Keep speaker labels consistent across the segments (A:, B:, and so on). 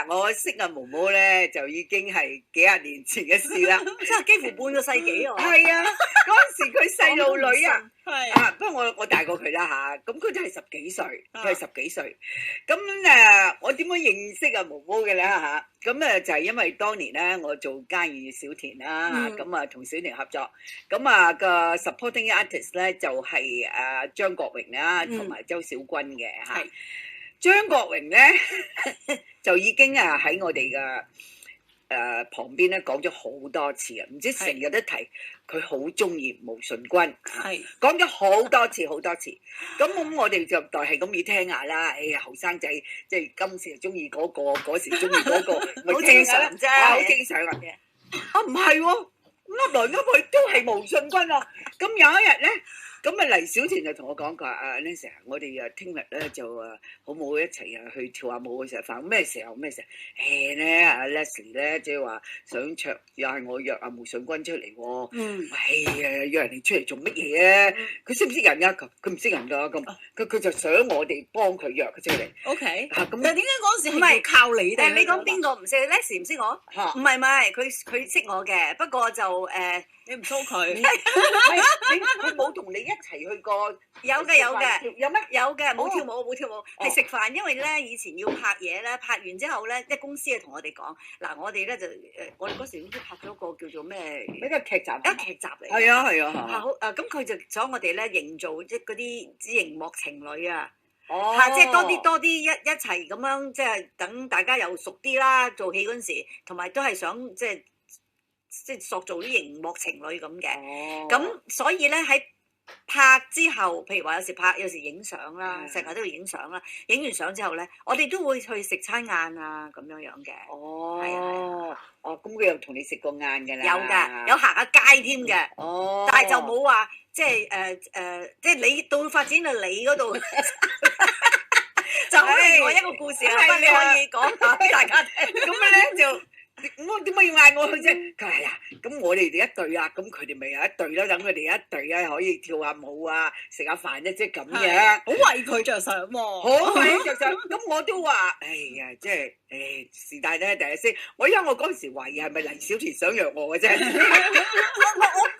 A: 我識阿毛毛咧，就已經係幾廿年前嘅事啦。
B: 真係幾乎半個世紀啊！
A: 係啊，嗰陣時佢細路女啊，
B: 係
A: 不過我大過佢啦嚇，咁佢都係十幾歲，佢係十幾歲。咁我點樣認識阿毛毛嘅咧嚇？咁就係因為當年咧，我做嘉義小田啦嚇，咁同小田合作，咁個 supporting artist 咧就係張國榮啦，同埋周小君嘅嚇。張國榮咧就已經喺我哋嘅旁邊咧講咗好多次啊，唔知成日都提佢好中意毛舜筠，係講咗好多次好多次。咁我哋就係咁要聽下啦。哎呀，後生仔即係今時中意嗰個，嗰時中意嗰個，
B: 好正常啫，
A: 好正常嘅。唔係喎，噏來噏去都係毛舜筠啊。咁有一日咧。咁黎小田就同我講過，Nancy，我哋聽日咧就好唔好一齊去跳下舞嘅食飯？咩時候？咧Leslie 咧即係話想又係我約阿毛舜筠出嚟喎。約人哋出嚟做乜嘢啊？佢識唔識人㗎？佢唔識人㗎。咁佢就想我哋幫佢約佢出嚟。
B: OK。咁但係點解嗰時係要靠你哋？你講邊個唔識 ？Leslie 唔識我？唔係，佢識我嘅，不過就你唔騷佢。
A: 佢冇同你一齊去過？
B: 有嘅。
A: 有咩？
B: 有嘅，冇跳舞，係食飯。因為咧以前要拍嘢咧，拍完之後咧，即係公司同我哋講，嗱我哋咧就我哋嗰時都拍咗個叫做咩？
A: 一個劇集。
B: 一劇集嚟。
A: 係啊。
B: 好咁佢就想我哋咧營造即係嗰啲熒幕情侶啊。
A: 即
B: 係多啲一齊咁樣，即係等大家又熟啲啦。做戲嗰陣時，同埋都係想即係塑造啲熒幕情侶咁嘅。咁所以咧喺拍之後，譬如話有時影相啦，成日都要影相啦。影完相之後咧，我哋都會去食餐晏啊，咁樣嘅。
A: 咁佢又同你食過晏㗎啦。
B: 有㗎，有行下街添嘅。但係就冇話即係即係你到發展到你嗰度，就係另外一個故事啦。你可以講下俾大家聽。
A: 咁咧就。我點解要嗌我去啫？佢話咁我哋一對啊，咁佢哋咪有一對啦，等佢哋一對啊，可以跳下舞啊，食下飯啫，即係咁嘅。
B: 好為佢着想喎。
A: 好為佢着想。咁我都話，哎呀，即係是但咧，第一先。因為我嗰陣時懷疑係咪黎小田想約我嘅啫。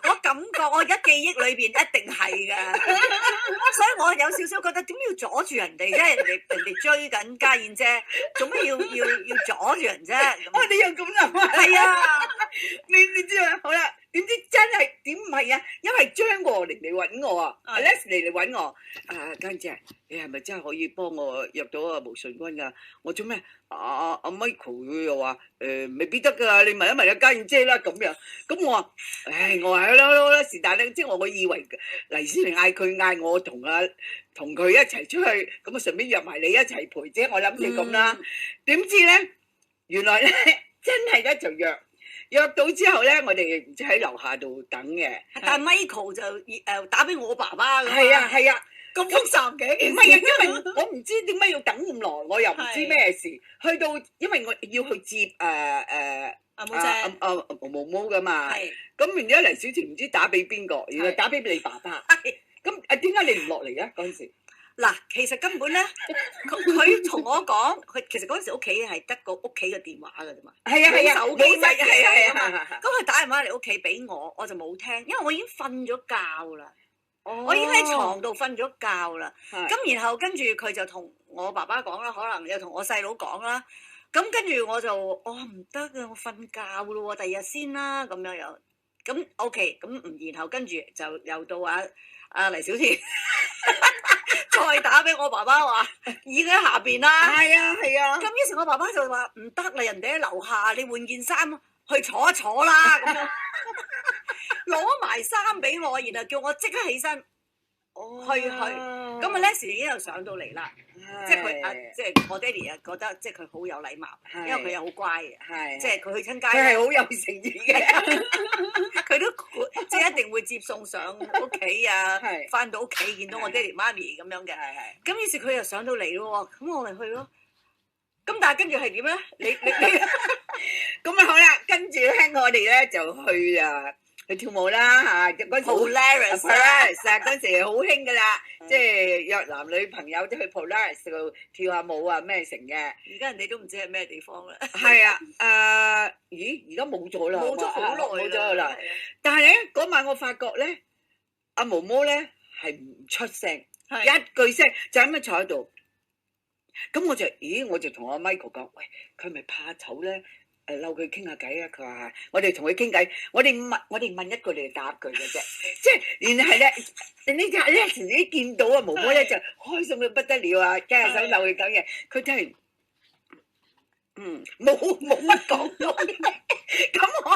B: 我感覺我而家記憶裏邊一定係㗎，所以我有少少覺得點要阻住人哋啫？人哋追緊家燕姐，做咩要阻住人啫？
A: 你又咁諗啊？係啊，你知啊？好啦，點知真係點唔係啊？因為張國榮嚟揾我啊，Leslie 嚟揾我，家姐，你係咪真係可以幫我約到毛舜筠㗎？我做咩？阿 Michael 佢又話未必得㗎，你問一問阿家燕姐啦咁樣。咁我話，我話好啦，是但咧，即係我以為黎小田嗌我同佢一齊出去，咁順便約埋你一齊陪啫。我諗住咁啦，點知咧？原來咧真係咧就約到之後咧，我哋唔知喺樓下度等嘅。
B: 但係 Michael 就打俾我爸爸㗎。
A: 係啊，
B: 咁複雜嘅。
A: 唔係啊，因為我唔知點解要等咁耐，我又唔知咩事。去到因為我要去接
B: 阿毛姐
A: 毛毛㗎嘛。咁然之後黎小田唔知打俾邊個，原來打俾你爸爸。咁點解你唔落嚟嘅嗰陣時？
B: 嗱，其實根本咧，佢同我講，佢其實嗰陣時屋企係得個屋企嘅電話㗎啫嘛。
A: 係啊，
B: 手機
A: 冇
B: 係啊。咁佢打電話嚟屋企俾我，我就冇聽，因為我已經瞓咗覺啦。我已經喺床度瞓咗覺啦。咁然後跟住佢就同我爸爸講啦，可能又同我細佬講啦。咁跟住我就唔得啊，我瞓覺咯喎，第二日先啦咁樣又。咁 OK，咁然後跟住就又到黎小田。再打俾我爸爸話已經喺下邊啦。係啊。咁於是我爸爸就話唔得啦，人哋喺樓下，你換件衫去坐一坐啦咁樣，攞埋衫俾我，然後叫我即刻起身。去。咁Leslie已經又上到嚟啦，即係佢即係我爹哋覺得即係佢好有禮貌，因為佢又好乖嘅，即係佢去親街，
A: 佢係好有誠意嘅，
B: 佢都即係一定會接送上屋企啊，翻到屋企見到我爹哋媽咪咁樣嘅，咁於是佢又上到嚟咯喎，咁我咪去咯。咁但係跟住係點咧？你咁好啦，跟住咧我哋咧就去
A: 去跳舞啦嚇，嗰時
B: Polaris 啦
A: Polaris 啊，嗰時好興噶啦，即係約男女朋友都去 Polaris 度跳下舞啊咩成嘅。
B: 而家人哋都唔知係咩地方啦。
A: 係啊，咦，而家冇咗啦，
B: 冇咗好耐啦，
A: 冇咗啦。
B: 係啊
A: 但係咧嗰晚我發覺咧，阿毛毛咧係唔出聲，
B: 係
A: 一句聲就咁樣坐喺度。咁我就同阿 Michael 講，喂，佢係咪怕醜咧？嬲佢傾下偈啊！佢話係，我哋同佢傾偈，我哋問一句，你哋答一句嘅啫。即係然係咧，呢隻咧時你見到阿毛毛咧就開心到不得了啊！梗係想嬲佢講嘢，佢真係冇乜講到。咁我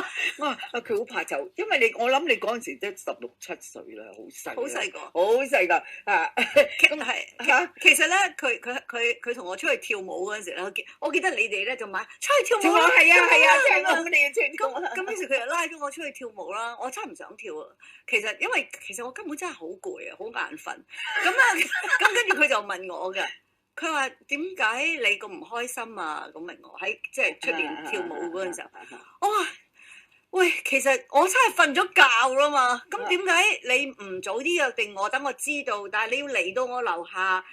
A: 話佢好怕醜，因為我諗你嗰陣時都16、17歲啦，好細，
B: 好細個，
A: 好細㗎啊！
B: 咁係嚇。其實咧，佢同我出去跳舞嗰陣時咧，我記得你哋咧就買出去跳舞啦，
A: 係啊，即係
B: 咁啊
A: 我哋要跳舞啊！
B: 咁於是佢又拉咗我出去跳舞啦，我真係唔想跳啊！因為我根本真係好攰啊，好眼瞓。咁跟住佢就問我㗎，佢話點解你咁唔開心啊？咁問我喺即係出邊跳舞嗰陣時候，我話喂，其實我真係瞓咗覺啦嘛，咁點解你唔早啲約定我，等我知道？但係你要嚟到我樓下，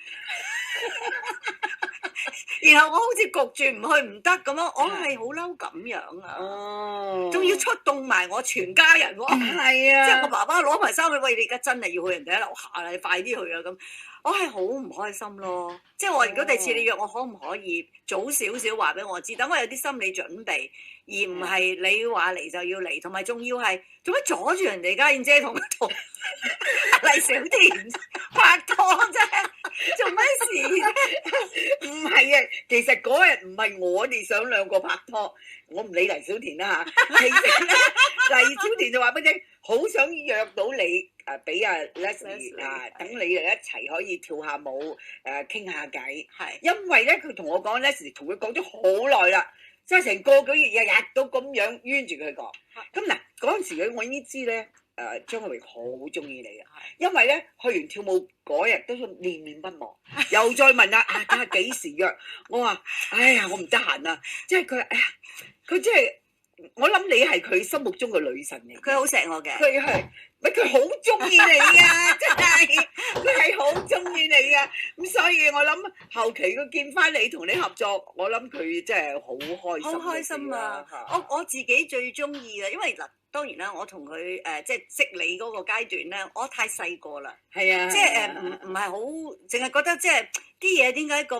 B: 然後我好似焗住唔去唔得咁樣，我係好嬲咁樣啊！
A: 哦，
B: 仲要出動埋我全家人喎，
A: 係啊，
B: 即係我爸爸攞埋衫去，喂，你而家真係要去人哋喺樓下啦，你快啲去啊咁。我係好唔開心咯，即係我如果第次你約我，可唔可以早少少話俾我知，等我有啲心理準備，而唔係你話嚟就要嚟，同埋仲要係做乜阻住人哋家燕姐同黎小田拍拖啫？做咩事啫？
A: 唔係啊，其實嗰日唔係我哋想兩個拍拖，我唔理黎小田啦嚇。其實咧，黎小田就話俾你聽，好想約到你。俾阿 Leslie 啊，等你哋一齊可以跳下舞，傾下偈。
B: 係，
A: 因為咧，佢同我講 Leslie 同佢講咗好耐啦，即係成個幾月日日都咁樣冤住佢講。咁嗱，嗰陣時我已經知咧，張國榮好中意你啊，因為咧去完跳舞嗰日都念念不忘，又再問啦，睇下幾時約。我話，哎呀，我唔得閒啊，即係佢，哎呀，佢即係。我諗你係佢心目中嘅女神嚟，
B: 佢好錫我嘅，
A: 佢好中意你啊！真係，佢係好中意你啊！咁所以我諗後期佢見翻你同你合作，我諗佢真係好開心。
B: 好開心啊！我自己最中意嘅，因為嗱當然啦，我同佢即係識你嗰個階段咧，我太細個啦，
A: 係啊，
B: 即係唔係好，淨係覺得即係啲嘢點解咁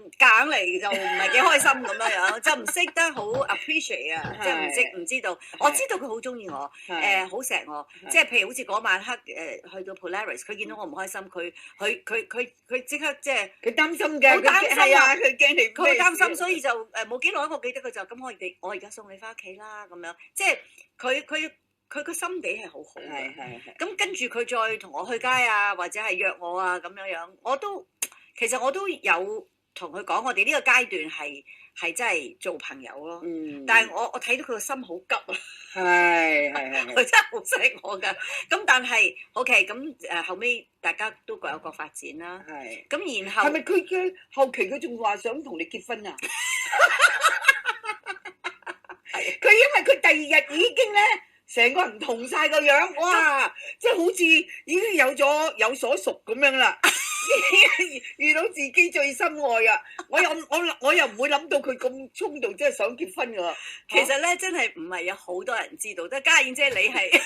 B: 硬嚟就唔係幾開心咁樣樣，就唔識得好 appreciate 啊，即係唔知道。我知道佢好中意我，好錫我，即係譬如好似嗰晚黑去到 Polaris，佢見到我唔開心，佢即刻即係
A: 佢擔心嘅，
B: 好擔心啊！
A: 佢驚你
B: 佢擔心，所以就冇幾耐，我記得佢就咁我而家送你翻屋企啦咁樣，即係佢個心地係好好嘅。係。咁跟住佢再同我去街啊，或者係約我啊咁樣樣，其實我都有同佢講，我哋呢個階段係真係做朋友咯。但係我睇到佢個心好急啊。係。佢真係好錫我㗎。咁但係 OK，咁後尾大家都各有各發展啦。係。咁然後係咪
A: 佢嘅後期佢仲話想同你結婚啊？佢因為佢第二日已經咧。成個人唔同晒個樣，哇！即係好似已經有所屬咁樣啦，遇到自己最心愛啊！我又唔會諗到佢咁衝動，即係想結婚㗎。
B: 其實咧，真係唔係有好多人知道，即係家燕姐你係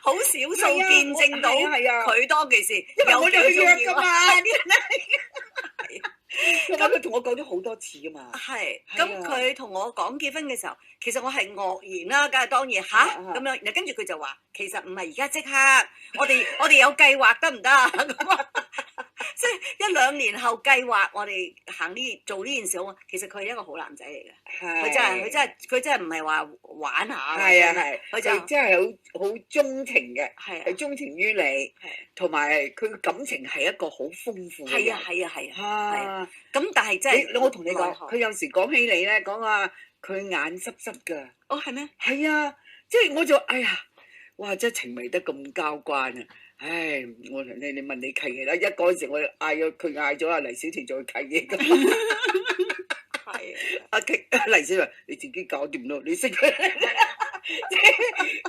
B: 好少數見證到佢當其時，
A: 因為我哋去約㗎嘛。咁佢同我講咗好多次啊嘛。係，
B: 咁佢同我講結婚嘅時候，其實我係愕然啦，梗係當然吓咁樣，然後跟住佢就話，其實唔係而家即刻，我哋有計劃得唔得啊？即係1-2年後計劃，我哋做呢件事啊。其實佢係一個好男仔嚟嘅，佢真係唔係話玩下。係，佢就
A: 真係好鍾情嘅，係鍾情於你，同埋佢感情係一個好豐富嘅人。
B: 係啊。咁但係真係，
A: 我同你講，佢有時講起你咧，講話佢眼濕濕㗎。
B: 哦，係咩？
A: 係啊，即係我就哎呀，哇！真係情迷得咁交關啊！唉，我你問你契爺啦，嗰陣時我嗌咗阿黎小田做契爺㗎。係啊，黎小田話：你自己搞掂咯，你識佢。即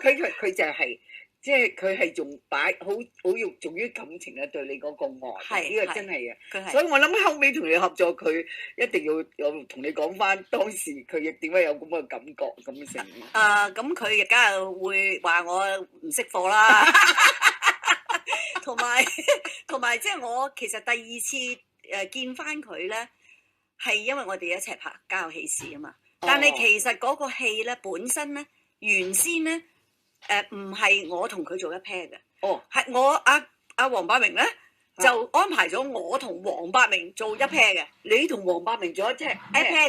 A: 係佢就係。即係佢係仲擺好用重於感情啊，對你嗰個愛，呢個真係啊！所以我諗後尾同你合作，佢一定要有同你講翻當時佢亦點解有咁嘅感覺咁成。
B: 咁佢亦梗係會話我唔識貨啦，同埋即係我其實第二次見翻佢咧，係因為我哋一齊拍《家有喜事》啊嘛。但係其實嗰個戲咧本身咧原先咧。唔係我同佢做一 pair 嘅，係我阿黃百鳴咧就安排咗我同黃百鳴做一 pair 嘅。
A: 你同黃百鳴做一 pair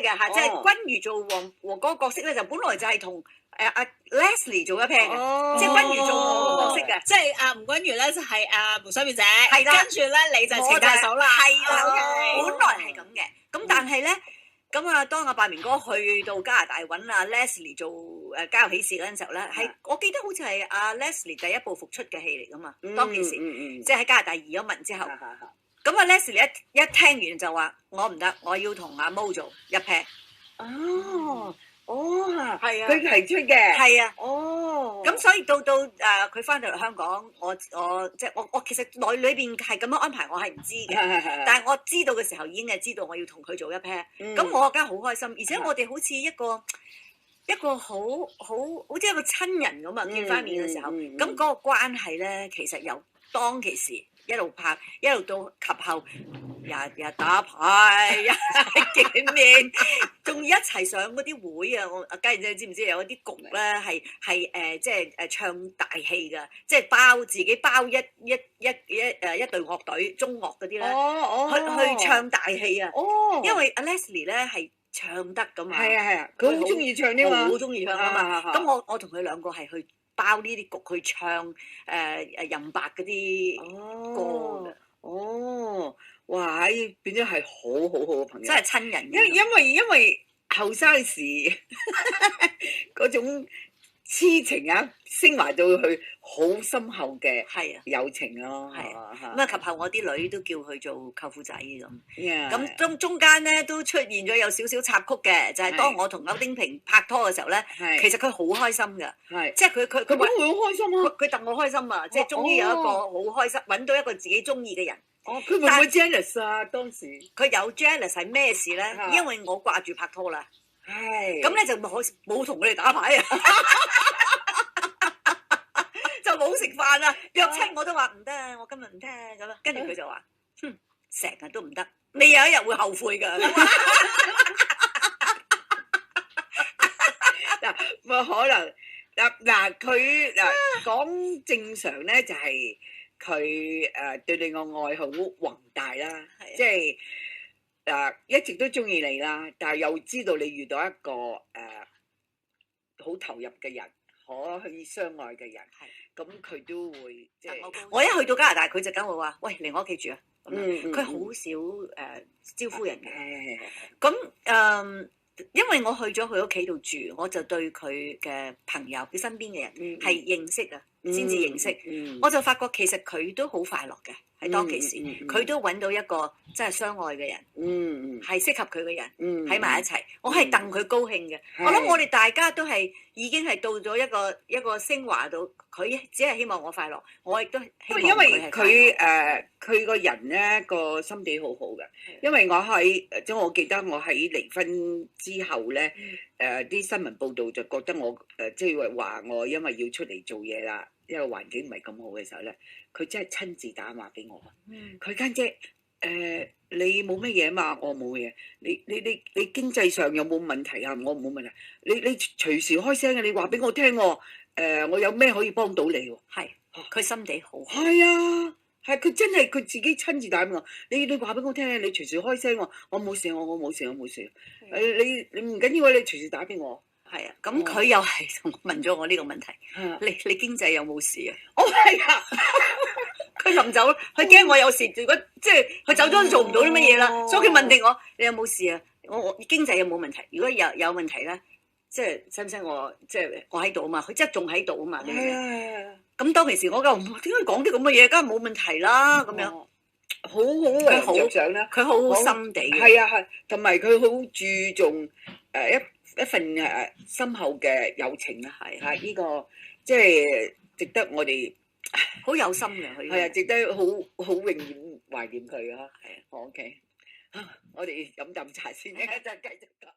B: 嘅嚇，即係君如做黃嗰個角色咧，就本來就係同阿 Leslie 做一 pair 嘅，即係君如做我個角色嘅，
C: 即係阿吳君如咧就係阿無雙表姐，
B: 係啦，
C: 跟住咧你就係程大嫂啦，
B: 係啦，本來係咁嘅，咁但係咧。咁啊，當阿百鳴哥去到加拿大揾阿 Leslie 做家有喜事嗰陣時候咧，係我記得好似係阿 Leslie 第一部復出嘅戲嚟噶嘛，當其時，即係喺加拿大移咗民之後。咁啊 Leslie 一聽完就話：我唔得，我要同阿 Mo 做一 pair。
A: 係啊，佢提出嘅。
B: 係啊。咁所以到佢翻到嚟香港，我即係我其實裏邊係咁樣安排，我係唔知嘅。但係我知道嘅時候已經係知道我要同佢做一 pair。咁我梗係好開心，而且我哋好似一個好似一個親人咁啊！見翻面嘅時候，咁嗰個關係咧，其實由當其時。一路拍，一路到及後，日打牌，一齊見面，仲一齊上嗰啲會啊！我家燕姐知唔知有一啲局咧係即係唱大戲㗎，即係自己包一隊樂隊中樂嗰啲咧，去唱大戲啊！因為阿 Leslie 咧係唱得㗎嘛，
A: 係啊，佢好中意唱啲嘛，
B: 好中意唱啊嘛。咁我同佢兩個係去。包呢啲局去唱任白嗰啲歌嘅。
A: 哇！變咗係好嘅朋友，
B: 真係親人。
A: 因為後生時嗰種痴情啊，升華到去好深厚嘅友情咯。
B: 係啊，咁啊及後我啲女都叫佢做舅父仔咁。咁中間咧都出現咗有少少插曲嘅，就係當我同歐丁平拍拖嘅時候咧，其實佢好開心㗎。即係佢
A: 會好開心啊！
B: 佢戥我開心啊！即係終於有一個好開心，揾到一個自己中意嘅人。
A: 佢會唔會 jealous 啊？當時
B: 佢有 jealous 係咩事咧？因為我掛住拍拖啦。咁咧就冇同佢哋打牌啊！就冇食飯啦，約親我都話唔得啊！我今日唔得咁啦，跟住佢就話：成日都唔得，你有一日會後悔㗎。
A: 冇可能佢講正常咧，就係佢對你個愛好宏大啦，即係一直都中意你啦，但係又知道你遇到一個好投入嘅人，可以相愛嘅人。咁佢都會即係
B: 我一去到加拿大，佢就梗會話：喂，嚟我屋企住啊！佢好少招呼人嘅。咁因為我去咗佢屋企度住，我就對佢嘅朋友，佢身邊嘅人係認識啊，先至認識。我就發覺其實佢都好快樂嘅，喺當其時，佢都揾到一個真係相愛嘅人，係適合佢嘅人喺埋一齊。我係戥佢高興嘅。我諗我哋大家都係已經係到咗一個升華度，佢只係希望我快樂，我亦都希望佢係快樂。因為
A: 佢個人咧個心地好好嘅，因為我記得我喺離婚之後咧，啲新聞報道就覺得我即係話我因為要出嚟做嘢啦，因為環境唔係咁好嘅時候咧，佢真係親自打電話俾我。佢家姐你冇乜嘢啊嘛，我冇嘢。你經濟上有冇問題啊？我冇問題。你隨時開聲嘅，你話俾我聽喎。我有咩可以幫到你喎？
B: 係，佢心地好。
A: 係啊。係佢真係佢自己親自打俾我，你話俾我聽，你隨時開聲喎，我冇事，我冇事，我冇事。你唔緊要啊，你隨時打俾我。
B: 係啊，咁佢又係問咗我呢個問題，你經濟有冇事啊？
A: 係啊，
B: 佢臨走，佢驚我有事，如果即係佢走咗都做唔到啲乜嘢啦，所以佢問定我，你有冇事啊？我經濟有冇問題？如果有問題咧，即係使唔使我即係我喺度啊嘛？佢即係仲喺度啊嘛？咁當其時我就點解講啲咁嘅嘢？梗係冇問題啦，咁樣
A: 好着想啦，
B: 佢好心地嘅。
A: 係啊係，同埋佢好注重一份深厚嘅友情啦，係呢個即係值得我哋
B: 好有心嘅佢。
A: 係啊，值得好永遠懷念佢啊！係啊，OK，我哋飲啖茶先，一陣繼續講。